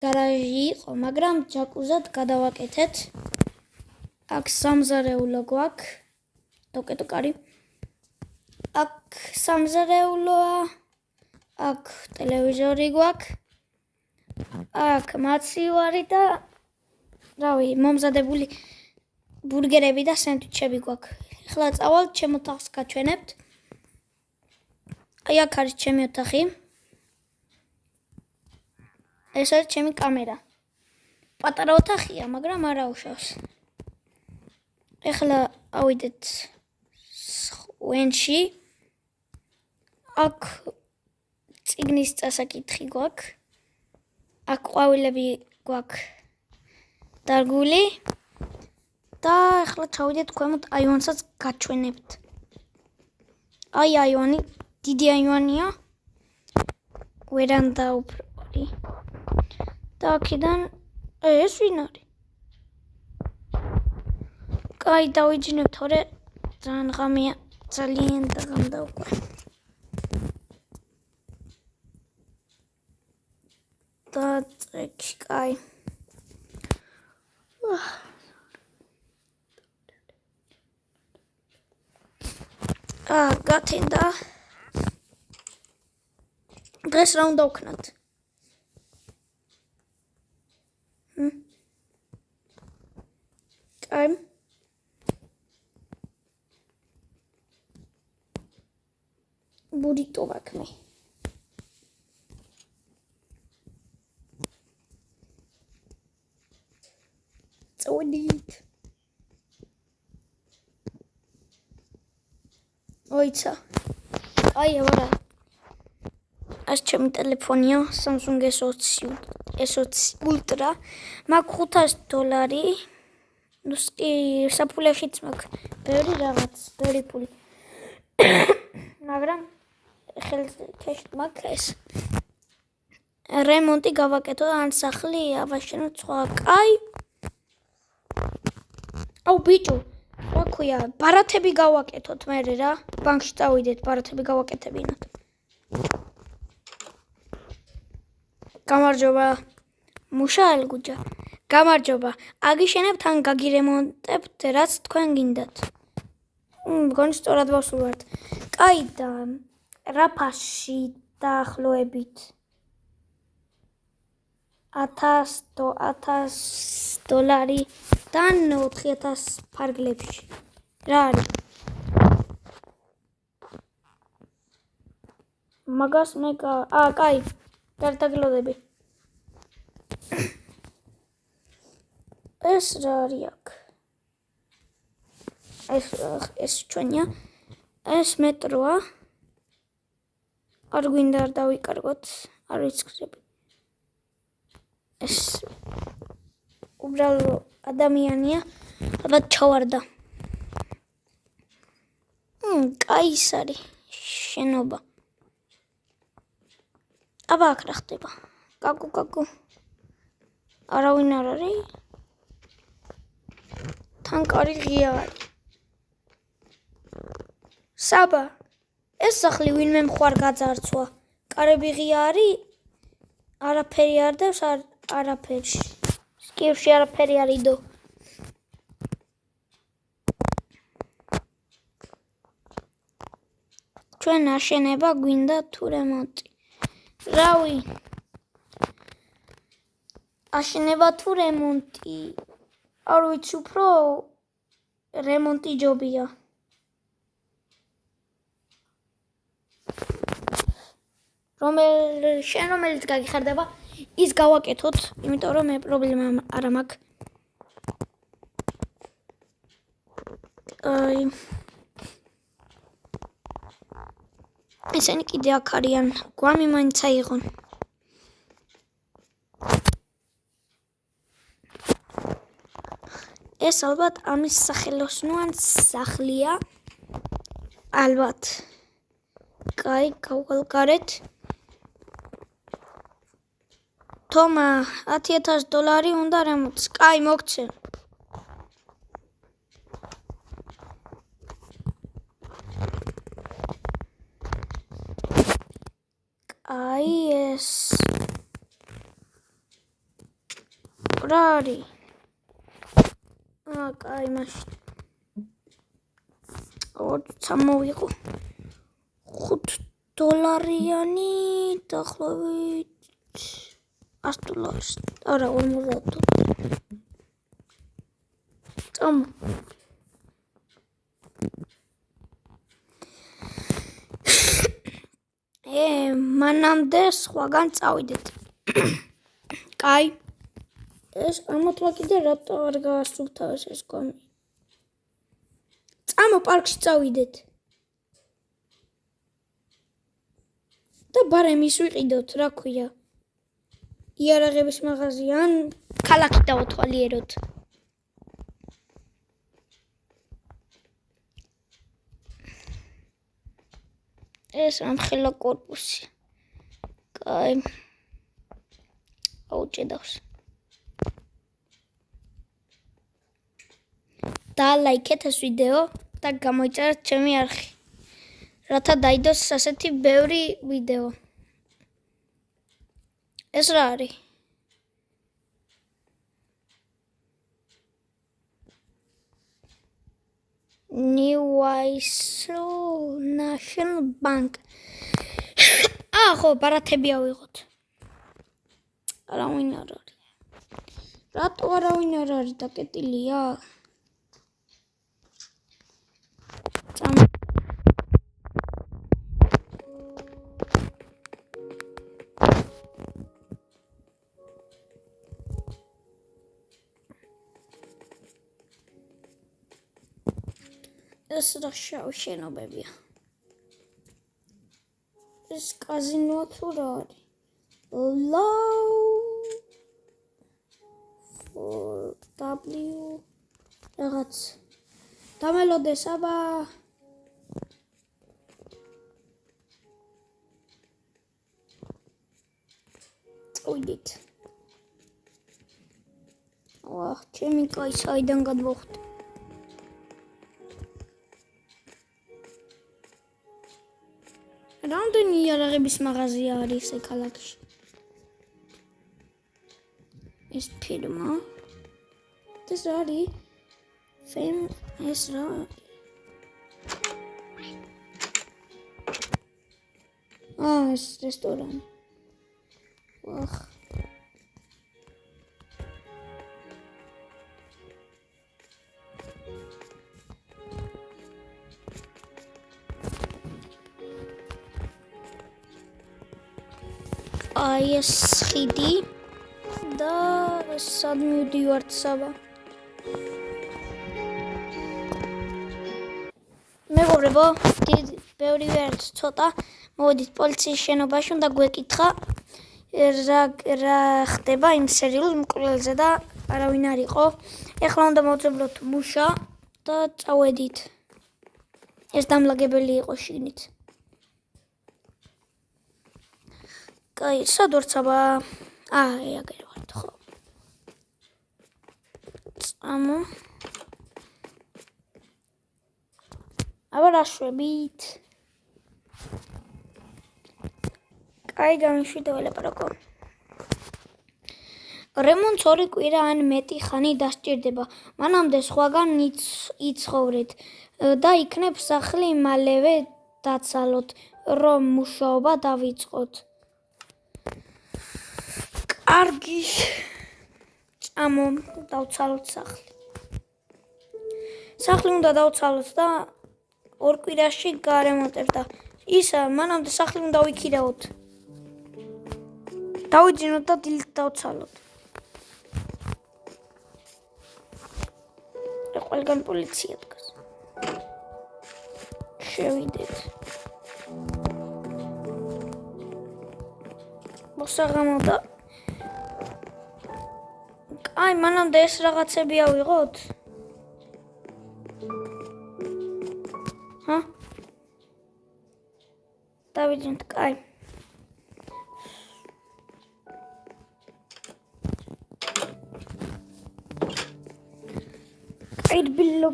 გარაჟი იყო, მაგრამ ჯაკუზად გადავაკეთეთ. აქ სამზარეულო გვაქვს. დოკეტო კარი. აქ სამზარეულოა. აქ ტელევიზორი გვაქვს. აქ მაცივარი და რავი, მომზადებული ბურგერები და სენდვიჩები გვაქვს. ახლა წავალთ ჩემ ოთახს გაჩვენებთ. აი აქ არის ჩემი ოთახი. ეს არის ჩემი კამერა. პატარა ოთახია, მაგრამ არ აუშავს. ახლა ავიდეთ ვენში. აქ წიგნის წასაკითხი გვაქვს. აქ ყვავილები გვაქვს დარგული. და ახლა ჩავიდეთ ქვემოთ აივანსაც გაჩვენებთ. აი აივანი, დიდი აივანია. ვერანდა უფრო. და აქედან ეს ვინ არის? კაი დავიჯინებ, თორე ძალიან ღამეა, ძალიან დაღამდა უკვე. და წექი, კაი. გათენდა. დღეს რა უნდა ვქნათ? კაი. ბურიტო ვაქმე. წავედით. ოიცა. აი აბარა. ეს ჩემი ტელეფონია, Samsung S20 Ultra. მაქვს $500. ნუ საფულეშიც მაქვს ბევრი რაღაც, ბევრი ფული. მაგრამ ხელში მაქვს ეს. რემონტი გავაკეთო, ან სახლი ავაშენოთ სხვა. კაი. აუ ბიჭო, რა ქვია, ბარათები გავაკეთოთ მერე რა. ბანკში წავიდეთ, ბარათები გავაკეთებინოთ. გამარჯობა. მუშაელ გუჯა. გამარჯობა. აგიშენებთ ან გაგირემონტებთ, რაც თქვენ გინდათ. მგონი სწორად ვასულვართ. კაი და რა ფასში დაახლოებით? $1000 და 4000 ფარგლებში. რა არის? მაგას მე კაი, გართაგლოდები. ეს რა არის აქ? ეს ჩვენია. ეს მეტროა. არ გვინდა არ დავიკარგოთ, არ ვიცხრები. ეს უბრალო ადამიანია, ალბათ ჩავარდა. კაი ის არის შენობა. აბა აქ რა ხდება? კაკუ. არავინ არ არის? თან კარი ღია არის. საბა, ეს სახლი ვინმე მხარ გაძარცვა. კარები ღია არის? არაფერი არ დევს, არაფერში. სკივში არაფერი არ იდო. ჩვენ აშენება გვინდა თუ რემონტი? რავი. აშენება თუ რემონტი? არ ვიცი, უფრო რემონტი ჯობია. რომელიც გაგიხარდება, ის გავაკეთოთ, იმიტომ რომ მე პრობლემა არ მაქვს. ესენი კიდე აქ არიან, გვამი მაინც აიღონ. ეს ალბათ ამის სახელოსნოა სახლია. ალბათ. კაი, გავგალკარეთ. თომა, $10,000 უნდა რემონტს. კაი, მოგცე. კაი, ეს რა არის? კაი, მაშინ. როცა მოვიყო $5 დაახლოებით $100. არა, 50. წამო. მანამდე სხვაგან წავიდეთ. კაი. ეს ამოთვა კიდე რატო არ გაასრულთავეს ეს კომი? წამო პარკში წავიდეთ. და ბარემ ის ვიყიდოთ, რა ქვია? იარაღების მაღაზია ან ქალაქი დავთვალიეროთ. ეს ამხელა კორპუსი. კაი. აუჭედავს. და ლაიქეთ ეს ვიდეო და გამოიწერეთ ჩემი არხი. რათა დაიდოს ასეთი ბევრი ვიდეო. ეს რა არის? New National Bank. ხო, ბარათები ავიღოთ. არავინ არ არის. რატო არავინ არ არის დაკეტილია? ეს რა შავი შენობებია. ეს კაზინოა თუ რა არის? Low for W რაღაც. დამელოდეს აბა. წავიდით. ჩემი კაი საიდან გადმოვხვდი? რამდენი იარაღების მაღაზია არის ეს ქალაქში? ეს ფირმა. ეს რა არის? ეს რა არის? ეს რესტორანი. ვახ. ეს ხიდი და სად მივდივართ საბა. მეგობრებო, ბევრი ვერც ცოტა მოვედით პოლიციის შენობაში, უნდა გვეკითხა რა ხდება იმ სერიულ მკვლელზე და არავინ არ იყო. ეხლა უნდა მოვძებლოთ მუშა და წავედით. ეს დამლაგებელი იყო შიგნით. კაი, სად ვართ საბა? აგერ ვართ, ხო. წამო. აბა რა შვებით? კაი, გამიშვიდე ველაპარაკო. რემონტს 2 კვირა ან მეტი ხანი დასჭირდება. მანამდე სხვაგან იცხოვრეთ და იქნებ სახლი მალევე დაცალოთ, რომ მუშაობა დავიწყოთ. კარგი. წამო, დავცალოთ სახლი. სახლი უნდა დავცალოთ და 2 კვირაში გარემონტებთ და ისა, მანამდე სახლი უნდა ვიქირავოთ. დავიძინოთ და დილით დავცალოთ. ყველგან პოლიცია დგას. შევიდეთ. მოსაღამო და აი, მანამდე ეს რაღაცები ავიღოთ? დავიძინოთ, კაი.